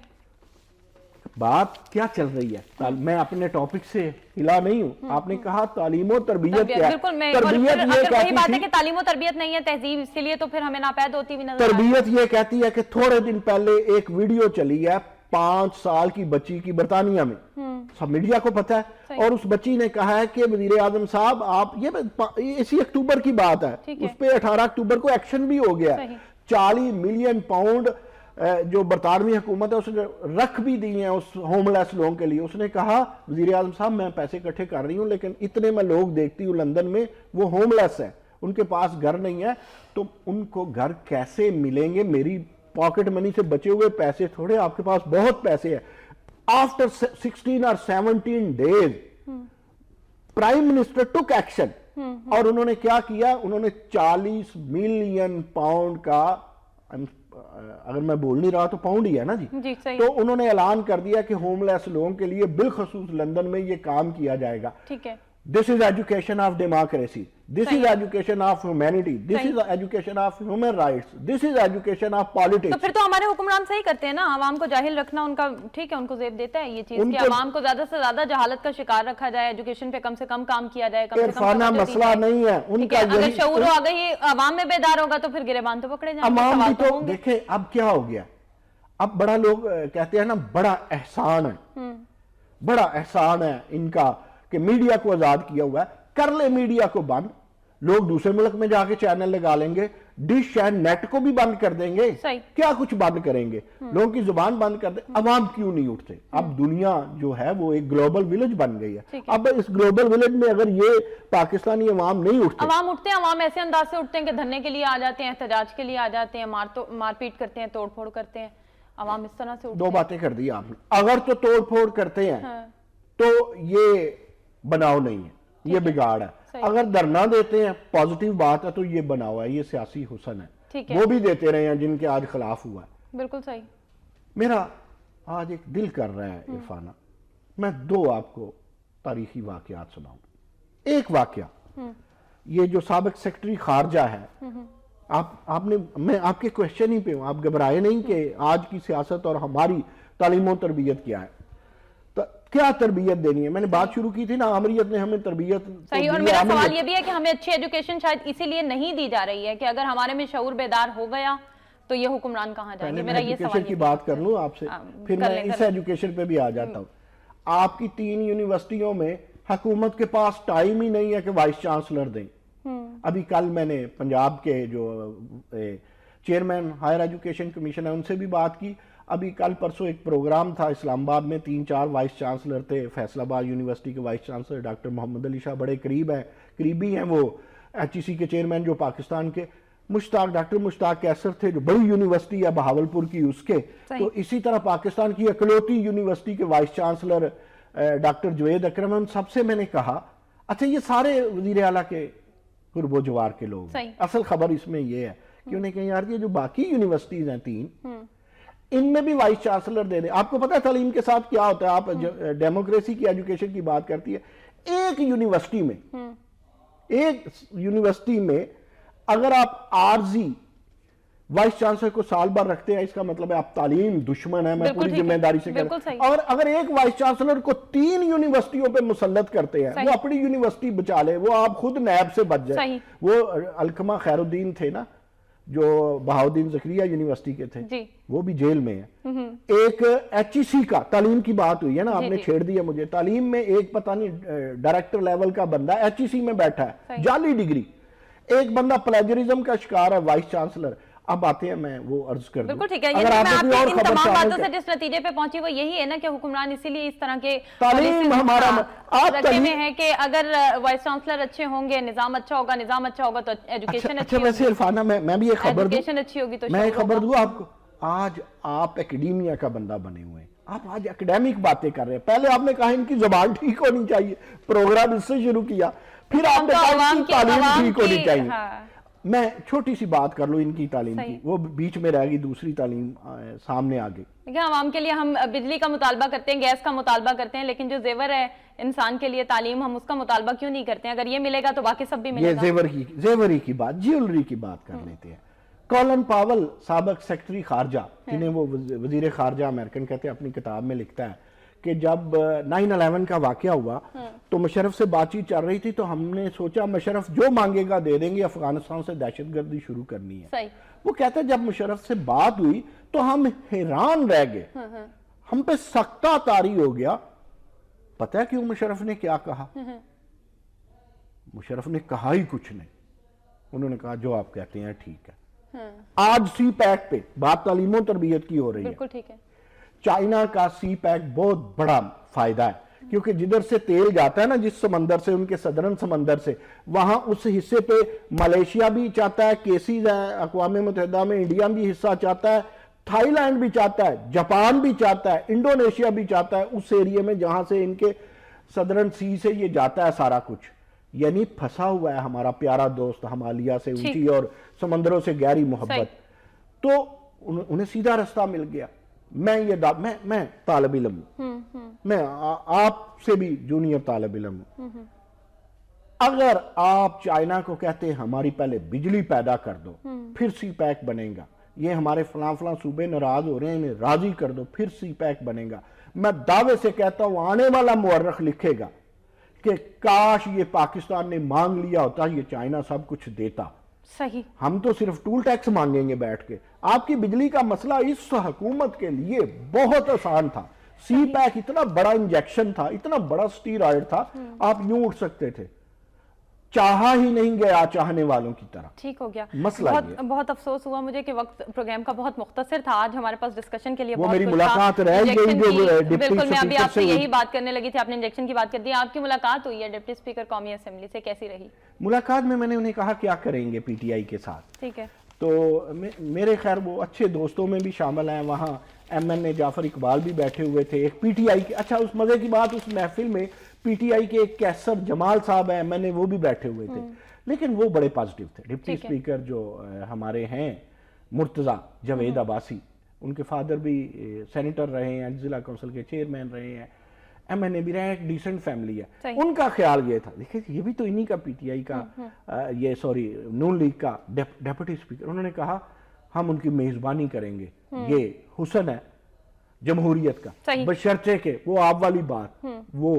بات کیا چل رہی ہے, میں اپنے ٹاپک سے ہلا نہیں ہوں. آپ نے کہا تعلیم و تربیت کیا ہے, تربیت یہ کہتی ہے کہ تعلیم و تربیت نہیں ہے تہذیب, اس کے لیے تو پھر ہمیں ناپید ہوتی بھی نظر. تربیت یہ کہتی ہے کہ تھوڑے دن پہلے ایک ویڈیو چلی ہے 5 سال کی بچی کی برطانیہ میں, سب میڈیا کو پتہ ہے, اور اس بچی نے کہا ہے کہ وزیر اعظم صاحب آپ, یہ اسی اکتوبر کی بات ہے, اس پہ 18 اکتوبر کو ایکشن بھی ہو گیا. 40 ملین پاؤنڈ جو برطانوی حکومت ہے اس نے رکھ بھی دی ہیں اس ہوم لیس لوگوں کے لیے. اس نے کہا وزیر اعظم صاحب میں پیسے اکٹھے کر رہی ہوں, لیکن اتنے میں لوگ دیکھتی ہوں لندن میں وہ ہوم لیس ہیں, ان کے پاس گھر نہیں ہے, تو ان کو گھر کیسے ملیں گے, میری پاکٹ منی سے بچے ہوئے پیسے تھوڑے, آپ کے پاس بہت پیسے ہیں. آفٹر 16 اور 17 days پرائم منسٹر ٹک ایکشن, اور انہوں نے کیا کیا, انہوں نے 40 ملین پاؤنڈ کا, اگر میں بول نہیں رہا تو پاؤنڈ ہی ہے نا جی, تو انہوں نے اعلان کر دیا کہ ہوم لیس لوگوں کے لیے بالخصوص لندن میں یہ کام کیا جائے گا. This is education of democracy. This is education of humanity. This is education of human rights. This is education of politics. تو پھر تو ہمارے حکمران صحیح کرتے ہیں نا, عوام کو جاہل رکھنا ان کا ٹھیک ہے, ان کو زیب دیتا ہے یہ چیز کہ عوام کو زیادہ سے زیادہ جہالت کا شکار رکھا جائے, ایجوکیشن پہ کم سے کم کام کیا جائے, کم سے کم عرفانہ مسئلہ نہیں ہے ان کا. اگر شعور و آگاہی عوام میں بیدار ہوگا تو پھر گریبان تو پکڑے جائیں گے. عوام بھی تو دیکھیں اب کیا ہو گیا, اب بڑا لوگ کہتے ہیں نا بڑا احسان ہے, بڑا احسان ہے ان کا کہ میڈیا کو آزاد کیا ہوا ہے. کر لے میڈیا کو بند, لوگ دوسرے ملک میں جا کے چینل لگا لیں گے, ڈش اینڈ نیٹ کو بھی بند کر دیں گے, کیا کچھ بند کریں گے, لوگوں کی زبان بند کر دیں. عوام کیوں نہیں اٹھتے؟ اب دنیا جو ہے وہ ایک گلوبل ولیج بن گئی ہے. اب اس گلوبل ولیج میں اگر یہ پاکستانی عوام نہیں اٹھتے, عوام اٹھتے ہیں, عوام ایسے انداز سے اٹھتے ہیں کہ دھرنے کے لیے آ جاتے ہیں, احتجاج کے لیے آ جاتے ہیں, مار پیٹ کرتے ہیں, توڑ پھوڑ کرتے ہیں, عوام اس طرح سے اٹھتے ہیں. 2 باتیں کر دی آپ نے. اگر تو توڑ پھوڑ کرتے ہیں تو یہ بناؤ نہیں ہے, یہ بگاڑ ہے. اگر دھرنا دیتے ہیں پازیٹیو بات ہے تو یہ بناؤ ہے, یہ سیاسی حسن ہے. وہ بھی دیتے رہے ہیں جن کے آج خلاف ہوا ہے. بالکل صحیح. میرا آج ایک دل کر رہا ہے عرفانہ میں دو آپ کو تاریخی واقعات سناؤں. ایک واقعہ یہ جو سابق سیکرٹری خارجہ ہے, آپ نے, میں آپ کے کوشچن ہی پہ ہوں, آپ گھبرائے نہیں کہ آج کی سیاست اور ہماری تعلیم و تربیت کیا ہے, کیا تربیت دینی ہے. میں نے بات شروع کی تھی نا, آمریت نے ہمیں تربیت صحیح, اور میرا سوال یہ بھی ہے کہ ہمیں اچھی ایجوکیشن شاید اسی لیے نہیں دی جا رہی ہے کہ اگر ہمارے میں شعور بیدار ہو گیا تو یہ حکمران کہاں جائیں گے. میرا یہ سوال ایجوکیشن کی بات کر لوں آپ سے, پھر میں اس ایجوکیشن پہ بھی آ جاتا ہوں. آپ کی 3 یونیورسٹیوں میں حکومت کے پاس ٹائم ہی نہیں ہے کہ وائس چانسلر دیں. ابھی کل میں نے پنجاب کے جو چیئرمین ہائر ایجوکیشن کمیشن ہے ان سے بھی بات کی. ابھی کل پرسوں ایک پروگرام تھا اسلام آباد میں, 3-4 وائس چانسلر تھے. فیصل آباد یونیورسٹی کے وائس چانسلر ڈاکٹر محمد علی شاہ بڑے قریبی ہیں, وہ ایچ ای سی کے چیئرمین جو پاکستان کے. ڈاکٹر مشتاق کیسر تھے جو بڑی یونیورسٹی ہے بہاولپور کی, اس کے. تو اسی طرح پاکستان کی اکلوتی یونیورسٹی کے وائس چانسلر ڈاکٹر جوید اکرم, ان سب سے میں نے کہا اچھا یہ سارے وزیر اعلیٰ کے قرب و جوار کے لوگ ہیں. اصل خبر اس میں یہ ہے کہ انہیں کہیں یار یہ جو باقی یونیورسٹیز ہیں 3, ان میں بھی وائس چانسلر دے دیں. آپ کو پتہ ہے تعلیم کے ساتھ کیا ہوتا ہے, آپ ڈیموکریسی کی ایجوکیشن کی بات کرتی ہے, ایک یونیورسٹی میں اگر آپ عارضی وائس چانسلر کو سال بھر رکھتے ہیں, اس کا مطلب ہے آپ تعلیم دشمن ہے. میں پوری ذمہ داری سے کہتا ہوں. اور اگر ایک وائس چانسلر کو 3 یونیورسٹیوں پہ مسلط کرتے ہیں, وہ اپنی یونیورسٹی بچا لے, وہ آپ خود نیب سے بچ جائے. وہ علقمہ خیر الدین تھے نا جو بہاؤدین زکریہ یونیورسٹی کے تھے, وہ بھی جیل میں ہیں. ایک ایچ ای سی کا, تعلیم کی بات ہوئی ہے نا, آپ نے چھیڑ دیا مجھے. تعلیم میں ایک پتہ نہیں ڈائریکٹر لیول کا بندہ ایچ ای سی میں بیٹھا ہے, جعلی ڈگری. ایک بندہ پلیجرزم کا شکار ہے, وائس چانسلر. اب آتے ہیں, میں وہ عرض کر دوں, بالکل ٹھیک ہے. میں آپ کی ان تمام باتوں سے جس نتیجے پہ پہنچی وہ یہی ہے نا کہ حکمران اسی لیے اس طرح کے تعلیم ہمارا رکھے ہوئے ہیں کہ اگر وائس چانسلر اچھے ہوں گے, نظام اچھا ہوگا تو ایجوکیشن اچھی ہوگی. ویسے عرفانہ میں بھی ایک خبر دوں, ایجوکیشن اچھی ہوگی تو میں ایک خبر دوں آپ کو. آج آپ اکیڈیمیا کا بندہ بنے ہوئے ہیں, آپ آج اکیڈیمک باتیں کر رہے ہیں. پہلے آپ نے کہا ان کی زبان ٹھیک ہونی چاہیے, پروگرام اس سے شروع کیا, پھر آپ نے کہا ان کی تعلیم ٹھیک ہونی چاہیے. میں چھوٹی سی بات کر لوں ان کی تعلیم کی, وہ بیچ میں رہ گئی, دوسری تعلیم سامنے آ گئی. عوام کے لیے ہم بجلی کا مطالبہ کرتے ہیں, گیس کا مطالبہ کرتے ہیں, لیکن جو زیور ہے انسان کے لیے تعلیم, ہم اس کا مطالبہ کیوں نہیں کرتے ہیں؟ اگر یہ ملے گا تو باقی سب بھی ملے گا. یہ زیوری کی بات, جیولری کی بات کر لیتے ہیں. کولن پاول سابق سیکرٹری خارجہ, جنہیں وہ وزیر خارجہ امریکن کہتے ہیں, اپنی کتاب میں لکھتا ہے کہ جب 9/11 کا واقعہ ہوا تو مشرف سے بات چیت چل رہی تھی, تو ہم نے سوچا مشرف جو مانگے گا دے دیں گے, افغانستان سے دہشت گردی شروع کرنی ہے. وہ کہتا ہے جب مشرف سے بات ہوئی تو ہم حیران رہ گئے, ہم پہ سختہ طاری ہو گیا. پتہ ہے کیوں مشرف نے کیا کہا؟ مشرف نے کہا ہی کچھ نہیں, انہوں نے کہا جو آپ کہتے ہیں ٹھیک ہے. آج سی پیک پہ بات تعلیم و تربیت کی ہو رہی ہے. بالکل ٹھیک ہے. چائنا کا سی پیک بہت بڑا فائدہ ہے, کیونکہ جدھر سے تیل جاتا ہے نا, جس سمندر سے, ان کے صدرن سمندر سے, وہاں اس حصے پہ ملیشیا بھی چاہتا ہے, کیسز ہے اقوام متحدہ میں, انڈیا بھی حصہ چاہتا ہے, تھائی لینڈ بھی چاہتا ہے, جاپان بھی چاہتا ہے, انڈونیشیا بھی چاہتا ہے, اس ایریے میں جہاں سے ان کے صدرن سی سے یہ جاتا ہے سارا کچھ. یعنی پھنسا ہوا ہے ہمارا پیارا دوست ہمالیہ سے اونچی اور سمندروں سے گہری محبت. تو انہیں سیدھا رستہ مل گیا. میں طالب علم ہوں, میں آپ سے بھی جونیئر طالب علم ہوں. اگر آپ چائنا کو کہتے ہیں ہماری پہلے بجلی پیدا کر دو پھر سی پیک بنے گا, یہ ہمارے فلاں صوبے ناراض ہو رہے ہیں انہیں راضی کر دو پھر سی پیک بنے گا, میں دعوے سے کہتا ہوں آنے والا مورخ لکھے گا کہ کاش یہ پاکستان نے مانگ لیا ہوتا, یہ چائنا سب کچھ دیتا. صحیح, ہم تو صرف ٹول ٹیکس مانگیں گے بیٹھ کے. آپ کی بجلی کا مسئلہ اس حکومت کے لیے بہت آسان تھا. سی پیک اتنا بڑا انجیکشن تھا, اتنا بڑا سٹیرائڈ تھا, آپ یوں اٹھ سکتے تھے. چاہا ہی نہیں گیا چاہنے والوں کی طرح. ٹھیک ہو گیا. مسئلہ بہت افسوس ہوا مجھے کہ وقت پروگرام کا بہت مختصر تھا. آج ہمارے پاس ڈسکشن کے لیے وہ میری ملاقات رہ گئی جو بالکل, میں ابھی آپ سے یہی بات کرنے لگی تھی, آپ نے انجیکشن کی بات کر دی. آپ کی ملاقات ہوئی ہے ڈپٹی اسپیکر قومی اسمبلی سے, کیسی رہی ملاقات میں نے انہیں کہا کیا کریں گے پی ٹی آئی کے ساتھ. ٹھیک ہے. تو میرے خیر وہ اچھے دوستوں میں بھی شامل ہیں, وہاں ایم این اے جعفر اقبال بھی بیٹھے ہوئے تھے, ایک پی ٹی آئی کے, اچھا اس مزے کی بات اس محفل میں پی ٹی آئی کے ایک کیسر جمال صاحب ہیں ایم این اے, وہ بھی بیٹھے ہوئے تھے, لیکن وہ بڑے پازیٹیو تھے. ڈپٹی اسپیکر جو ہمارے ہیں مرتضی جاوید عباسی, ان کے فادر بھی سینیٹر رہے ہیں, ضلع کونسل کے چیئرمین رہے ہیں, MNA بھی رہے ہیں, ایک ڈیسنٹ فیملی ہے. صحیح. ان کا خیال یہ تھا, دیکھیں یہ بھی تو انہی کا PTI کا یہ سوری نون لیگ کا ڈیپٹی اسپیکر, انہوں نے کہا ہم ان کی میزبانی کریں گے, یہ حسن ہے جمہوریت کا, بشرطے کہ وہ آپ والی بات وہ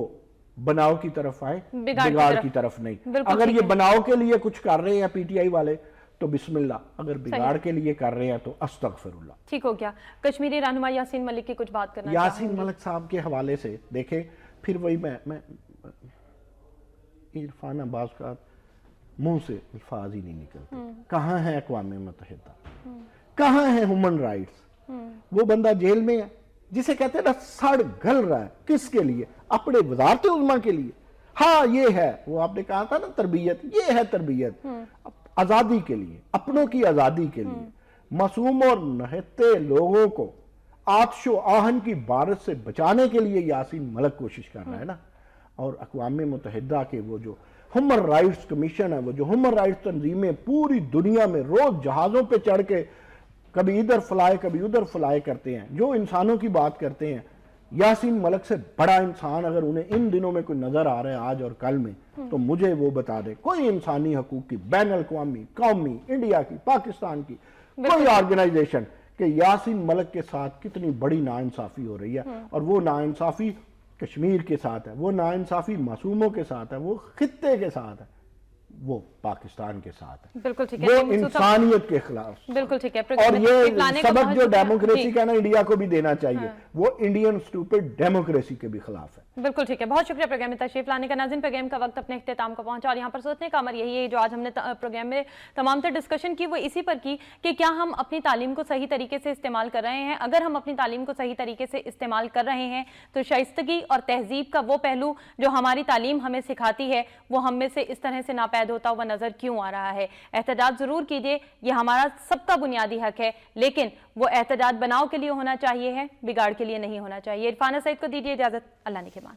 بناؤ کی طرف آئے, بگاڑ کی طرف نہیں. اگر یہ بناؤ کے لیے کچھ کر رہے ہیں PTI والے تو بسم اللہ, اگر بگاڑ کے لیے کر رہے ہیں تو استغفر اللہ. ٹھیک ہو گیا. کشمیری رہنما یاسین ملک کی کچھ بات کرنا یاسین ملک صاحب کے حوالے سے دیکھیں, پھر وہی میں عرفان عباس کا منہ سے الفاظ ہی نہیں نکلتے. کہاں ہے اقوام متحدہ, کہاں ہے ہیومن رائٹس؟ وہ بندہ جیل میں ہے جسے کہتے ہیں نا سڑ گل رہا ہے, کس کے لیے؟ اپنے وزارت عظمیٰ کے لیے. ہاں یہ ہے, وہ آپ نے کہا تھا نا تربیت, یہ ہے تربیت آزادی کے لیے, اپنوں کی آزادی کے لیے. معصوم اور نہتے لوگوں کو آتش و آہن کی بارش سے بچانے کے لیے یاسین ملک کوشش کر رہا ہے نا. اور اقوام متحدہ کے وہ جو ہیومن رائٹس کمیشن ہے, وہ جو ہیومن رائٹس تنظیمیں پوری دنیا میں روز جہازوں پہ چڑھ کے کبھی ادھر فلائے کبھی ادھر فلائے کرتے ہیں, جو انسانوں کی بات کرتے ہیں, یاسین ملک سے بڑا انسان اگر انہیں ان دنوں میں کوئی نظر آ رہا ہے آج اور کل میں, تو مجھے وہ بتا دے. کوئی انسانی حقوق کی بین الاقوامی, قومی, انڈیا کی, پاکستان کی کوئی آرگنائزیشن کہ یاسین ملک کے ساتھ کتنی بڑی ناانصافی ہو رہی ہے, اور وہ ناانصافی کشمیر کے ساتھ ہے, وہ ناانصافی معصوموں کے ساتھ ہے, وہ خطے کے ساتھ ہے, وہ پاکستان کے ساتھ ہے, بالکل ٹھیک ہے, وہ انسانیت کے خلاف. بالکل ٹھیک ہے. اور یہ سبق جو ڈیموکریسی کا نا انڈیا کو بھی دینا چاہیے, وہ انڈین سٹوپڈ ڈیموکریسی کے بھی خلاف ہے. بالکل ٹھیک ہے. بہت شکریہ پروگرام میں تشریف لانے کا. ناظرین, پروگرام کا وقت اپنے اختتام کو پہنچا, اور یہاں پر سوچنے کا عمل یہی ہے جو آج ہم نے پروگرام میں تمام تر ڈسکشن کی, وہ اسی پر کی کہ کیا ہم اپنی تعلیم کو صحیح طریقے سے استعمال کر رہے ہیں. اگر ہم اپنی تعلیم کو صحیح طریقے سے استعمال کر رہے ہیں تو شائستگی اور تہذیب کا وہ پہلو جو ہماری تعلیم ہمیں سکھاتی ہے وہ ہم میں سے اس طرح سے ناپید ہوتا ہوا نظر کیوں آ رہا ہے. احتجاج ضرور کیجئے, یہ ہمارا سب کا بنیادی حق ہے, لیکن وہ احتجاج بناؤ کے لیے ہونا چاہیے ہے, بگاڑ کے لیے نہیں ہونا چاہیے. عرفانہ سعید کو دیجیے اجازت. اللہ نگہبان.